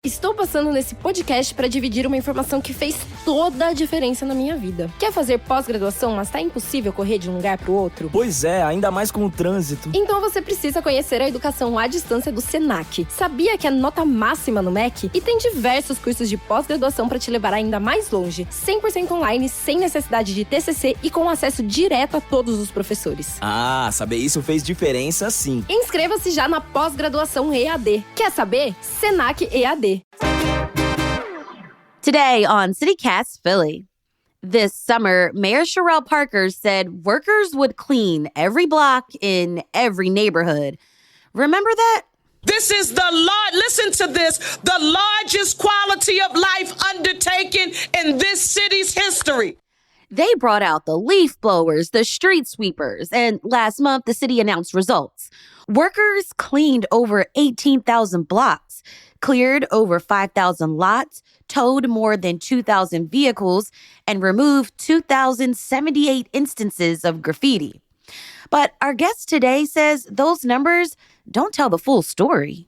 Estou passando nesse podcast para dividir uma informação que fez toda a diferença na minha vida. Quer fazer pós-graduação, mas tá impossível correr de um lugar para o outro? Pois é, ainda mais com o trânsito. Então você precisa conhecer a educação à distância do Senac. Sabia que é nota máxima no MEC? E tem diversos cursos de pós-graduação para te levar ainda mais longe. 100% online, sem necessidade de TCC e com acesso direto a todos os professores. Ah, saber isso fez diferença sim. Inscreva-se já na pós-graduação EAD. Quer saber? Senac EAD. Today on CityCast Philly. This summer, Mayor Sherrell Parker said workers would clean every block in every neighborhood. Remember that? This is listen to this, the largest quality of life undertaking in this city's history. They brought out the leaf blowers, the street sweepers, and last month the city announced results. Workers cleaned over 18,000 blocks, cleared over 5,000 lots, towed more than 2,000 vehicles, and removed 2,078 instances of graffiti. But our guest today says those numbers don't tell the full story.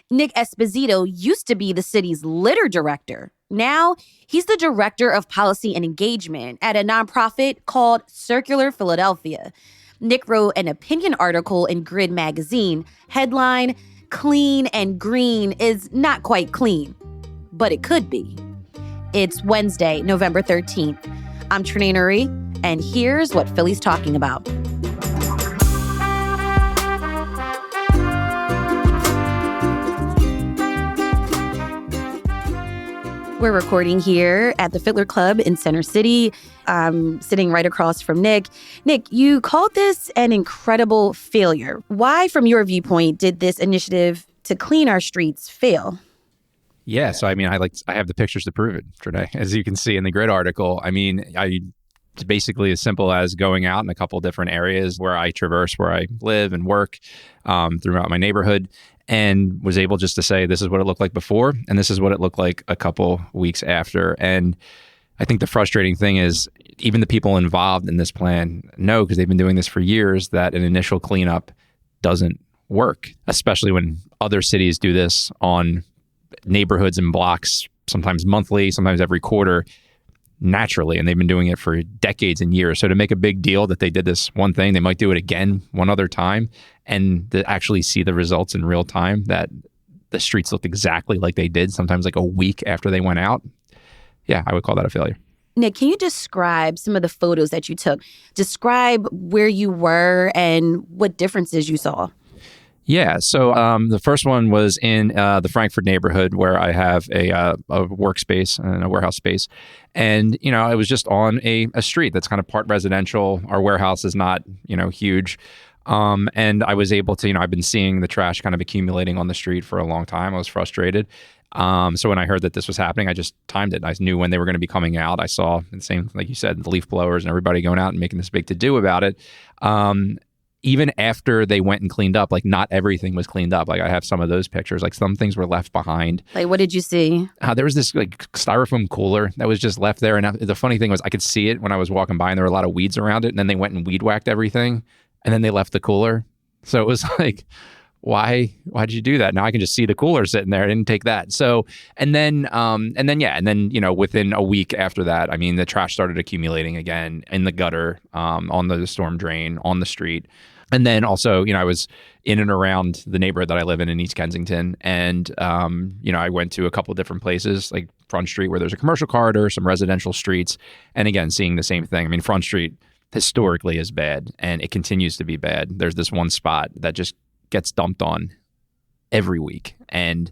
Nick Esposito used to be the city's litter director. Now, he's the director of policy and engagement at a nonprofit called Circular Philadelphia. Nick wrote an opinion article in Grid magazine, headline, "Clean and Green is not quite clean, but it could be." It's Wednesday, November 13th. I'm Trenae Nuri, and here's what Philly's talking about. We're recording here at the Fiddler Club in Center City. I'm sitting right across from Nick. Nick, you called this an incredible failure. Why, from your viewpoint, did this initiative to clean our streets fail? Yeah, so I have the pictures to prove it, Trenae. As you can see in the Grid article, it's basically as simple as going out in a couple different areas where I traverse, where I live and work throughout my neighborhood, and was able just to say, this is what it looked like before, and this is what it looked like a couple weeks after. And I think the frustrating thing is even the people involved in this plan know, because they've been doing this for years, that an initial cleanup doesn't work, especially when other cities do this on neighborhoods and blocks, sometimes monthly, sometimes every quarter, naturally, and they've been doing it for decades and years. So to make a big deal that they did this one thing, they might do it again one other time, and to actually see the results in real time, that the streets looked exactly like they did, sometimes like a week after they went out. Yeah, I would call that a failure. Nick, can you describe some of the photos that you took? Describe where you were and what differences you saw. Yeah, so the first one was in the Frankford neighborhood, where I have a workspace and a warehouse space. And, I was just on a street that's kind of part residential. Our warehouse is not, huge. And I was able to, I've been seeing the trash kind of accumulating on the street for a long time. I was frustrated. So when I heard that this was happening, I just timed it. I knew when they were going to be coming out. I saw the same, like you said, the leaf blowers and everybody going out and making this big to-do about it. Even after they went and cleaned up, like not everything was cleaned up. Like I have some of those pictures, like some things were left behind. Like what did you see? There was this like styrofoam cooler that was just left there. And the funny thing was I could see it when I was walking by, and there were a lot of weeds around it. And then they went and weed whacked everything, and then they left the cooler. So it was like, why'd you do that? Now I can just see the cooler sitting there. I didn't take that. So, and then, within a week after that, the trash started accumulating again in the gutter, on the storm drain, on the street. And then also, I was in and around the neighborhood that I live in East Kensington. And, I went to a couple of different places, like Front Street, where there's a commercial corridor, some residential streets. And again, seeing the same thing. Front Street historically is bad, and it continues to be bad. There's this one spot that just gets dumped on every week, and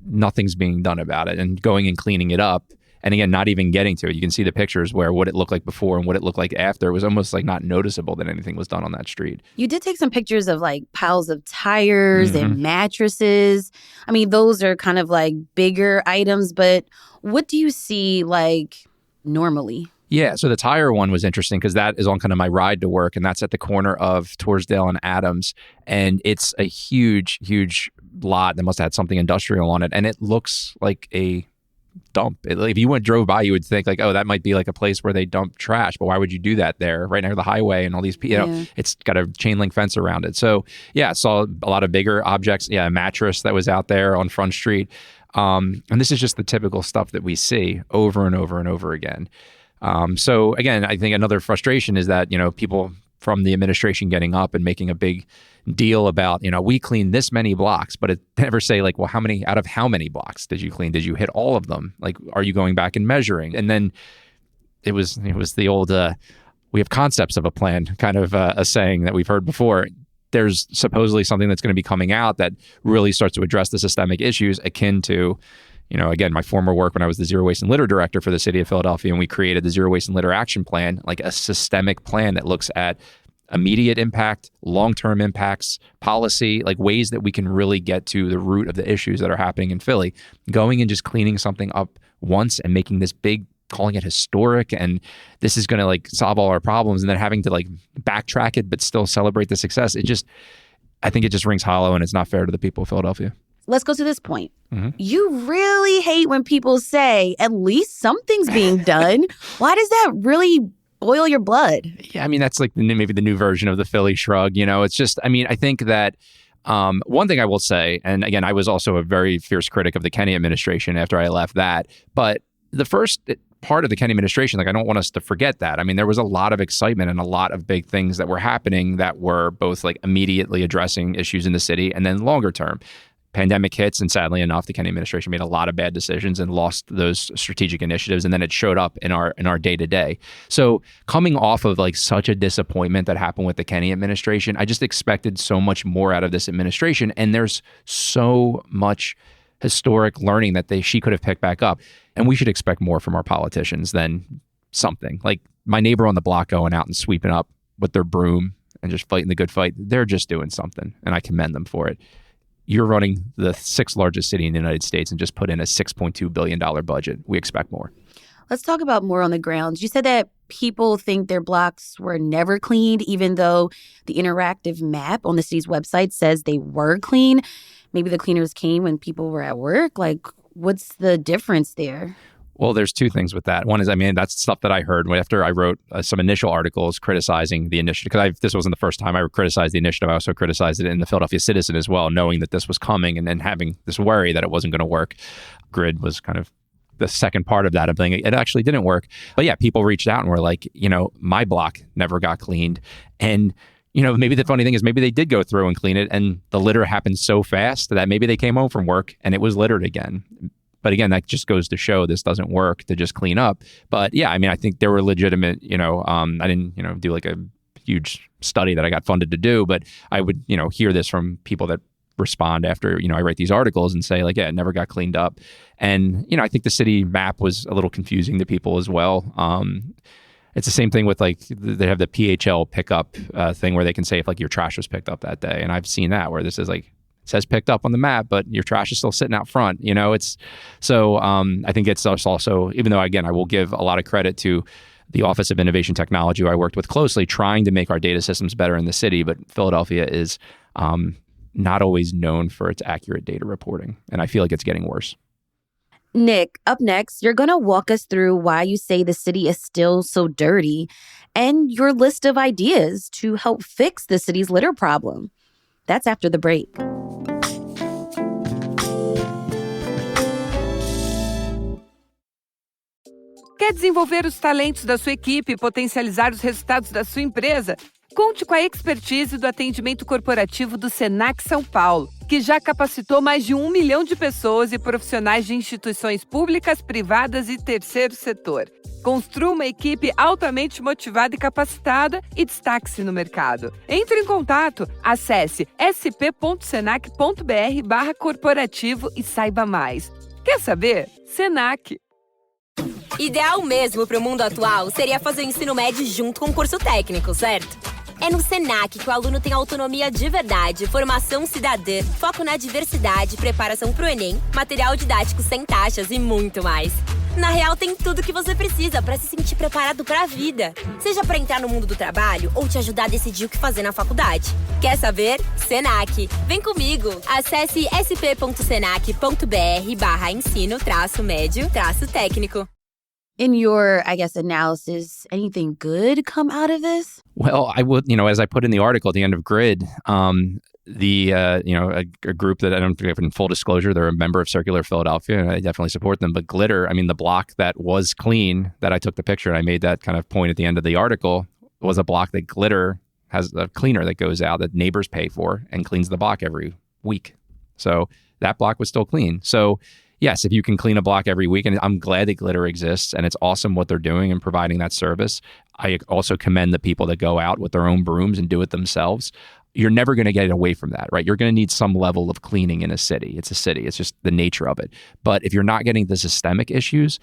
nothing's being done about it. And going and cleaning it up, and again, not even getting to it. You can see the pictures where what it looked like before and what it looked like after. It was almost like not noticeable that anything was done on that street. You did take some pictures of like piles of tires and mattresses. Those are kind of like bigger items, but what do you see like normally? Yeah, so the tire one was interesting because that is on kind of my ride to work, and that's at the corner of Torresdale and Adams. And it's a huge, huge lot that must have had something industrial on it. And it looks like a dump. If you drove by, you would think like, oh, that might be like a place where they dump trash. But why would you do that there, right near the highway and all these people? It's got a chain link fence around it. So yeah, I saw a lot of bigger objects. Yeah, a mattress that was out there on Front Street. And this is just the typical stuff that we see over and over and over again. So again, I think another frustration is that, people from the administration getting up and making a big deal about, we cleaned this many blocks, but it never say like, well, out of how many blocks did you clean? Did you hit all of them? Like, are you going back and measuring? And then it was the old, we have concepts of a plan kind of a saying that we've heard before. There's supposedly something that's going to be coming out that really starts to address the systemic issues akin to, again, my former work when I was the Zero Waste and Litter Director for the city of Philadelphia, and we created the Zero Waste and Litter Action Plan, like a systemic plan that looks at immediate impact, long-term impacts, policy, like ways that we can really get to the root of the issues that are happening in Philly. Going and just cleaning something up once and making this big, calling it historic, and this is going to like solve all our problems, and then having to like backtrack it but still celebrate the success. I think it just rings hollow, and it's not fair to the people of Philadelphia. Let's go to this point. Mm-hmm. You really hate when people say, at least something's being done. Why does that really boil your blood? Yeah, I mean, that's like maybe the new version of the Philly shrug. It's just, I think that one thing I will say, and again, I was also a very fierce critic of the Kenney administration after I left that, but the first part of the Kenney administration, like, I don't want us to forget that. I mean, there was a lot of excitement and a lot of big things that were happening that were both like immediately addressing issues in the city and then longer term. Pandemic hits, and sadly enough, the Kenney administration made a lot of bad decisions and lost those strategic initiatives, and then it showed up in our day-to-day. So coming off of like such a disappointment that happened with the Kenney administration, I just expected so much more out of this administration, and there's so much historic learning that she could have picked back up, and we should expect more from our politicians than something like my neighbor on the block going out and sweeping up with their broom and just fighting the good fight. They're just doing something, and I commend them for it. You're running the 6th largest city in the United States and just put in a $6.2 billion budget. We expect more. Let's talk about more on the grounds. You said that people think their blocks were never cleaned, even though the interactive map on the city's website says they were clean. Maybe the cleaners came when people were at work. Like, what's the difference there? Well, there's two things with that. One is, that's stuff that I heard after I wrote some initial articles criticizing the initiative, because this wasn't the first time I criticized the initiative. I also criticized it in the Philadelphia Citizen as well, knowing that this was coming and then having this worry that it wasn't going to work. Grid was kind of the second part of that. I'm thinking it actually didn't work. But yeah, people reached out and were like, my block never got cleaned. And maybe the funny thing is maybe they did go through and clean it, and the litter happened so fast that maybe they came home from work and it was littered again. But again, that just goes to show this doesn't work to just clean up. But yeah, I think there were legitimate, I didn't, do like a huge study that I got funded to do, but I would, hear this from people that respond after, I write these articles and say like, yeah, it never got cleaned up. And, I think the city map was a little confusing to people as well. It's the same thing with like, they have the PHL pickup thing where they can say if like your trash was picked up that day. And I've seen that where this is like, it says picked up on the map, but your trash is still sitting out front. It's so I think it's also, even though, again, I will give a lot of credit to the Office of Innovation Technology, who I worked with closely, trying to make our data systems better in the city. But Philadelphia is not always known for its accurate data reporting. And I feel like it's getting worse. Nick, up next, you're going to walk us through why you say the city is still so dirty and your list of ideas to help fix the city's litter problem. That's after the break. Quer desenvolver os talentos da sua equipe e potencializar os resultados da sua empresa? Conte com a expertise do atendimento corporativo do Senac São Paulo, que já capacitou mais de 1 milhão de pessoas e profissionais de instituições públicas, privadas e terceiro setor. Construa uma equipe altamente motivada e capacitada e destaque-se no mercado. Entre em contato, acesse sp.senac.br/corporativo e saiba mais. Quer saber? Senac. Ideal mesmo para o mundo atual seria fazer o ensino médio junto com o curso técnico, certo? É no Senac que o aluno tem autonomia de verdade, formação cidadã, foco na diversidade, preparação para o Enem, material didático sem taxas e muito mais. Na real, tem tudo que você precisa para se sentir preparado para a vida. Seja para entrar no mundo do trabalho ou te ajudar a decidir o que fazer na faculdade. Quer saber? Senac. Vem comigo! Acesse sp.senac.br/ensino-médio-técnico. In your, analysis, anything good come out of this? Well, I would, as I put in the article at the end of Grid, a group that I don't think, in full disclosure, they're a member of Circular Philadelphia, and I definitely support them. But Glitter, I mean, the block that was clean, that I took the picture and I made that kind of point at the end of the article, was a block that Glitter has a cleaner that goes out that neighbors pay for and cleans the block every week. So that block was still clean. So yes, if you can clean a block every week, and I'm glad that Glitter exists and it's awesome what they're doing and providing that service. I also commend the people that go out with their own brooms and do it themselves. You're never going to get away from that, right? You're going to need some level of cleaning in a city. It's a city. It's just the nature of it. But if you're not getting the systemic issues,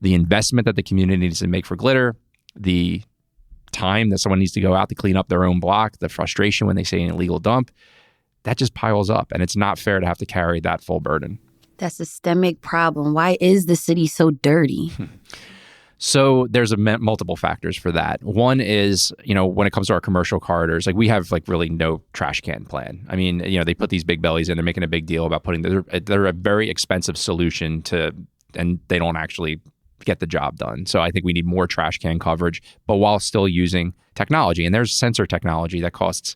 the investment that the community needs to make for Glitter, the time that someone needs to go out to clean up their own block, the frustration when they say an illegal dump, that just piles up. And it's not fair to have to carry that full burden. That systemic problem. Why is the city so dirty? So there's multiple factors for that. One is, when it comes to our commercial corridors, like we have like really no trash can plan. I mean, they put these big bellies in, they're making a big deal about they're a very expensive solution and they don't actually get the job done. So I think we need more trash can coverage, but while still using technology. And there's sensor technology that costs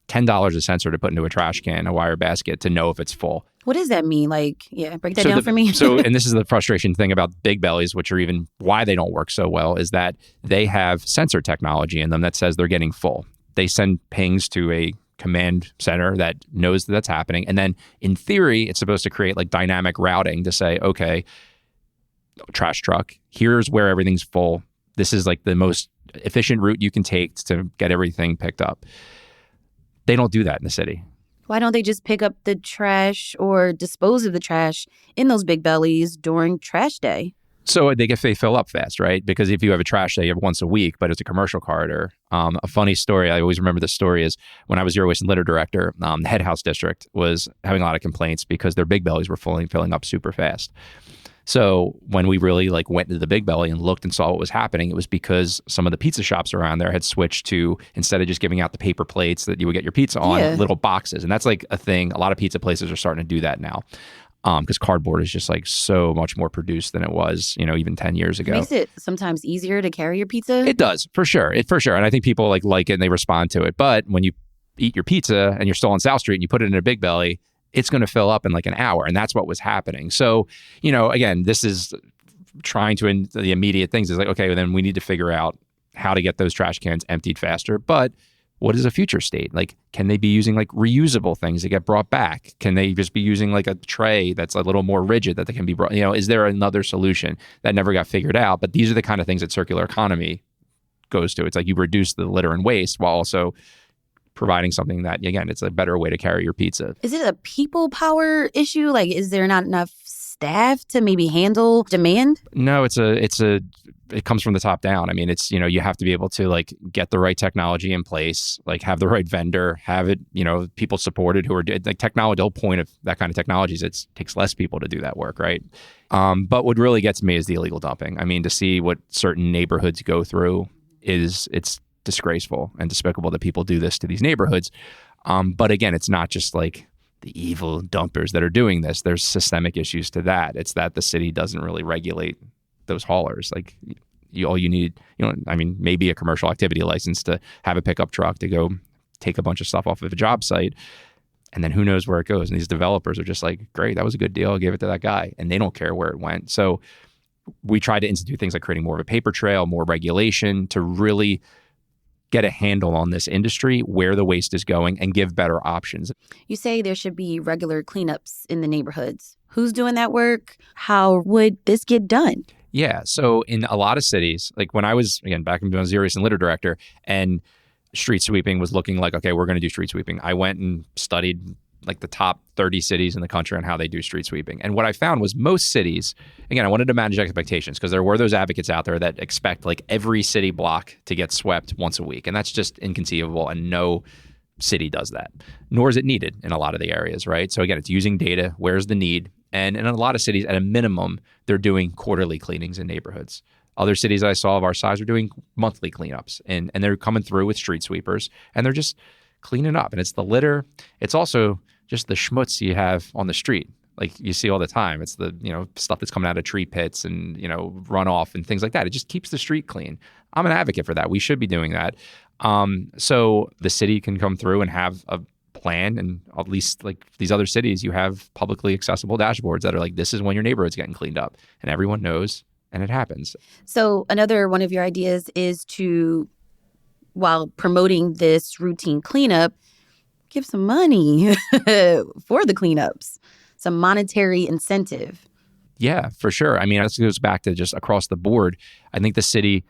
$10 a sensor to put into a trash can, a wire basket, to know if it's full. What does that mean? Break that down for me. And this is the frustrating thing about big bellies, which are even why they don't work so well, is that they have sensor technology in them that says they're getting full. They send pings to a command center that knows that's happening. And then in theory, it's supposed to create like dynamic routing to say, okay, trash truck, here's where everything's full. This is like the most efficient route you can take to get everything picked up. They don't do that in the city. Why don't they just pick up the trash or dispose of the trash in those big bellies during trash day? So they fill up fast, right? Because if you have a trash day, you have once a week, but it's a commercial corridor. A funny story, I always remember this story, is when I was Zero Waste and Litter Director, the Head House District was having a lot of complaints because their big bellies were filling up super fast. So when we really went into the big belly and looked and saw what was happening, it was because some of the pizza shops around there had switched to, instead of just giving out the paper plates that you would get your pizza on, little boxes. And that's like a thing. A lot of pizza places are starting to do that now. Because cardboard is just so much more produced than it was, even 10 years ago. It makes it sometimes easier to carry your pizza. It does, for sure. And I think people like it and they respond to it. But when you eat your pizza and you're still on South Street and you put it in a big belly, it's going to fill up in an hour. And that's what was happening. So, again, this is trying to, the immediate things is okay, well, then we need to figure out how to get those trash cans emptied faster. But what is a future state? Can they be using reusable things that get brought back? Can they just be using a tray that's a little more rigid that they can be brought, is there another solution that never got figured out? But these are the kind of things that circular economy goes to. It's you reduce the litter and waste while also providing something that, again, it's a better way to carry your pizza. Is it a people power issue? Is there not enough staff to maybe handle demand? No, it comes from the top down. I mean, it's, you have to be able to get the right technology in place, have the right vendor, have it, people supported who are technology. The whole point of that kind of technology is it takes less people to do that work, right? But what really gets me is the illegal dumping. I mean, to see what certain neighborhoods go through it's disgraceful and despicable that people do this to these neighborhoods. But again, it's not just the evil dumpers that are doing this. There's systemic issues to that. It's that the city doesn't really regulate those haulers. All you need, maybe a commercial activity license to have a pickup truck to go take a bunch of stuff off of a job site. And then who knows where it goes. And these developers are just great, that was a good deal, I'll give it to that guy. And they don't care where it went. So we try to institute things like creating more of a paper trail, more regulation to really get a handle on this industry, where the waste is going, and give better options. You say there should be regular cleanups in the neighborhoods. Who's doing that work? How would this get done? Yeah. So in a lot of cities, when I was, again, back when I was Zero Waste and Litter Director, and street sweeping was looking okay, we're going to do street sweeping. I went and studied the top 30 cities in the country on how they do street sweeping. And what I found was most cities, again, I wanted to manage expectations because there were those advocates out there that expect every city block to get swept once a week. And that's just inconceivable. And no city does that, nor is it needed in a lot of the areas, right? So again, it's using data. Where's the need? And in a lot of cities, at a minimum, they're doing quarterly cleanings in neighborhoods. Other cities I saw of our size are doing monthly cleanups. And they're coming through with street sweepers and they're just cleaning up. And it's the litter. It's also just the schmutz you have on the street. You see all the time. It's the, stuff that's coming out of tree pits and, runoff and things like that. It just keeps the street clean. I'm an advocate for that. We should be doing that. So the city can come through and have a plan, and at least like these other cities, you have publicly accessible dashboards that are like, this is when your neighborhood's getting cleaned up, and everyone knows, and it happens. So another one of your ideas is to, while promoting this routine cleanup, give some money for the cleanups, some monetary incentive. Yeah, for sure. I mean, this goes back to just across the board. I think the city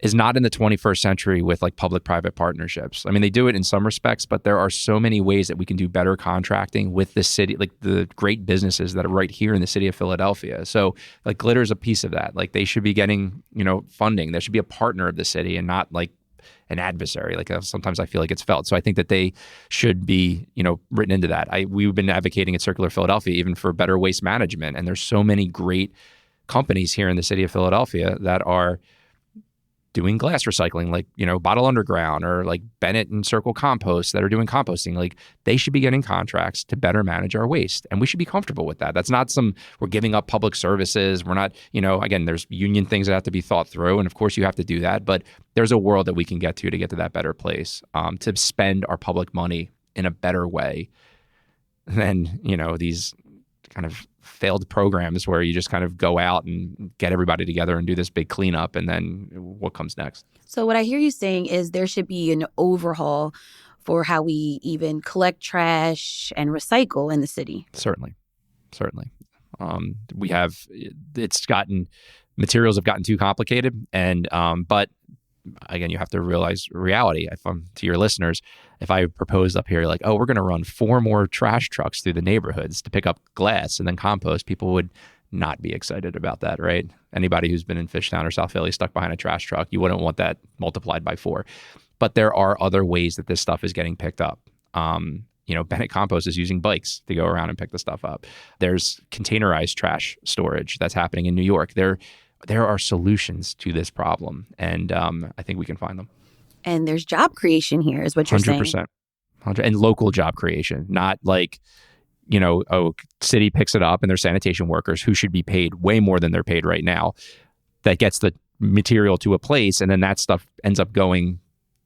is not in the 21st century with like public-private partnerships. I mean, they do it in some respects, but there are so many ways that we can do better contracting with the city, like the great businesses that are right here in the city of Philadelphia. So like Glitter's a piece of that. Like they should be getting, funding. There should be a partner of the city and not like an adversary. Like sometimes I feel like it's felt. So I think that they should be, written into that. We've been advocating at Circular Philadelphia even for better waste management. And there's so many great companies here in the city of Philadelphia that are doing glass recycling, like, Bottle Underground or like Bennett and Circle Compost that are doing composting. Like they should be getting contracts to better manage our waste. And we should be comfortable with that. That's not we're giving up public services. We're not, again, there's union things that have to be thought through. And of course you have to do that, but there's a world that we can get to get to that better place, to spend our public money in a better way than, these kind of failed programs where you just kind of go out and get everybody together and do this big cleanup, and then what comes next. So what I hear you saying is there should be an overhaul for how we even collect trash and recycle in the city. Certainly. Materials have gotten too complicated, and but again, you have to realize reality. To your listeners, if I proposed up here like, oh, we're going to run 4 more trash trucks through the neighborhoods to pick up glass and then compost, people would not be excited about that, right? Anybody who's been in Fishtown or South Philly stuck behind a trash truck, you wouldn't want that multiplied by 4. But there are other ways that this stuff is getting picked up. Bennett Compost is using bikes to go around and pick the stuff up. There's containerized trash storage that's happening in New York. There are solutions to this problem, and I think we can find them. And there's job creation here, is what you're 100%. saying. 100%. And local job creation, not like, city picks it up and they're sanitation workers who should be paid way more than they're paid right now. That gets the material to a place, and then that stuff ends up going,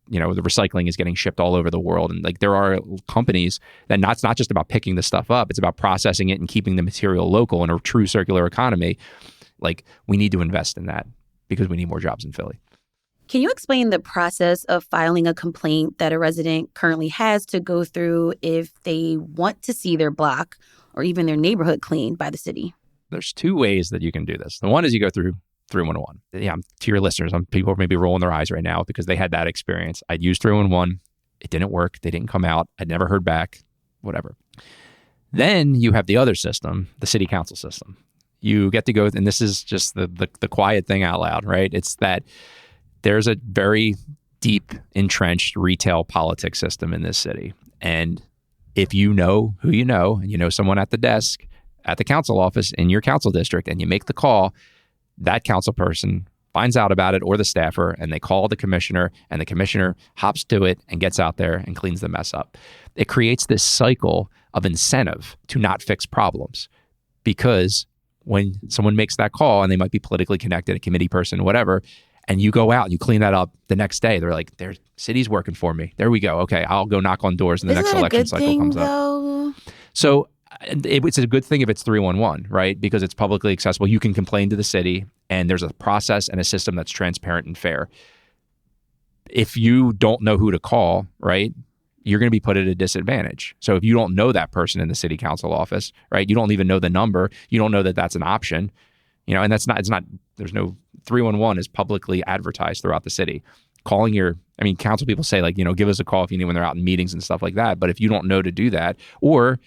the recycling is getting shipped all over the world. And like there are companies that it's not just about picking the stuff up, it's about processing it and keeping the material local in a true circular economy. Like we need to invest in that because we need more jobs in Philly. Can you explain the process of filing a complaint that a resident currently has to go through if they want to see their block or even their neighborhood cleaned by the city? There's 2 ways that you can do this. The one is you go through 311. Yeah, to your listeners, people are maybe rolling their eyes right now because they had that experience. I'd used 311. It didn't work. They didn't come out. I'd never heard back, whatever. Then you have the other system, the city council system. You get to go, and this is just the quiet thing out loud, right? It's that there's a very deep, entrenched retail politics system in this city. And if you know who you know, and you know someone at the desk, at the council office in your council district, and you make the call, that council person finds out about it, or the staffer, and they call the commissioner, and the commissioner hops to it and gets out there and cleans the mess up. It creates this cycle of incentive to not fix problems, because when someone makes that call, and they might be politically connected, a committee person, whatever, and you go out and you clean that up the next day, they're like, their city's working for me. There we go. Okay, I'll go knock on doors and the next election cycle comes up. So it's a good thing if it's 311, right? Because it's publicly accessible. You can complain to the city, and there's a process and a system that's transparent and fair. If you don't know who to call, right, you're going to be put at a disadvantage. So if you don't know that person in the city council office, right, you don't even know the number, you don't know that that's an option, and there's no 311 is publicly advertised throughout the city. Council people say like, give us a call if you need, when they're out in meetings and stuff like that. But if you don't know to do that, or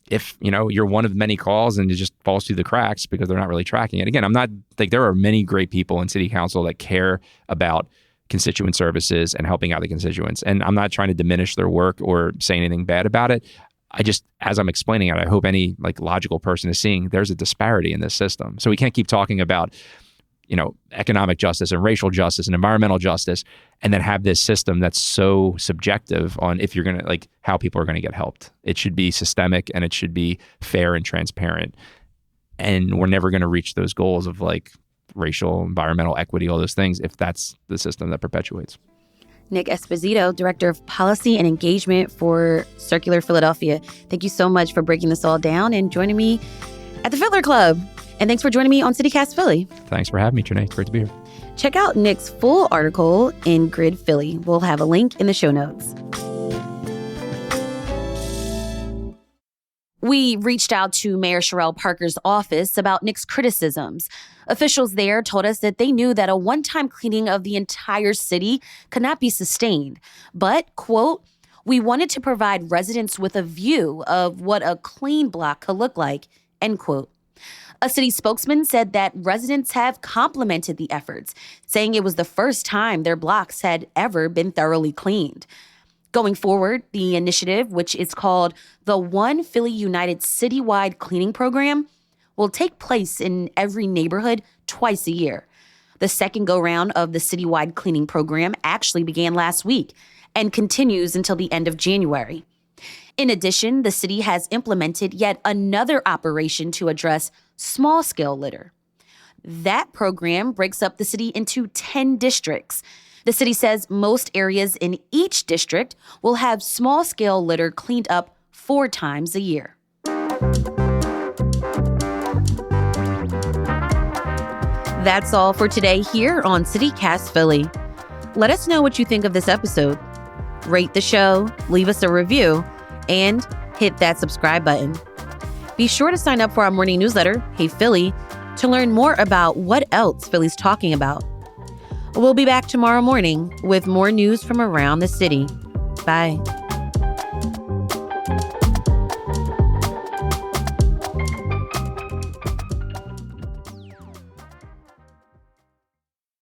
if, you're one of many calls and it just falls through the cracks because they're not really tracking it. Again, I'm not like, there are many great people in city council that care about constituent services and helping out the constituents. And I'm not trying to diminish their work or say anything bad about it. I just, as I'm explaining it, I hope any like logical person is seeing there's a disparity in this system. So we can't keep talking about, economic justice and racial justice and environmental justice, and then have this system that's so subjective on if you're going to, like, how people are going to get helped. It should be systemic, and it should be fair and transparent. And we're never going to reach those goals of like racial, environmental equity, all those things, if that's the system that perpetuates. Nick Esposito, Director of Policy and Engagement for Circular Philadelphia. Thank you so much for breaking this all down and joining me at the Fiddler Club. And thanks for joining me on CityCast Philly. Thanks for having me, Janae. Great to be here. Check out Nick's full article in Grid Philly. We'll have a link in the show notes. We reached out to Mayor Sherrell Parker's office about Nick's criticisms. Officials there told us that they knew that a one-time cleaning of the entire city could not be sustained. But, quote, we wanted to provide residents with a view of what a clean block could look like, end quote. A city spokesman said that residents have complimented the efforts, saying it was the first time their blocks had ever been thoroughly cleaned. Going forward, the initiative, which is called the One Philly United Citywide Cleaning Program, will take place in every neighborhood twice a year. The second go-round of the citywide cleaning program actually began last week and continues until the end of January. In addition, the city has implemented yet another operation to address small-scale litter. That program breaks up the city into 10 districts. The city says most areas in each district will have small-scale litter cleaned up 4 times a year. That's all for today here on CityCast Philly. Let us know what you think of this episode. Rate the show, leave us a review, and hit that subscribe button. Be sure to sign up for our morning newsletter, Hey Philly, to learn more about what else Philly's talking about. We'll be back tomorrow morning with more news from around the city. Bye.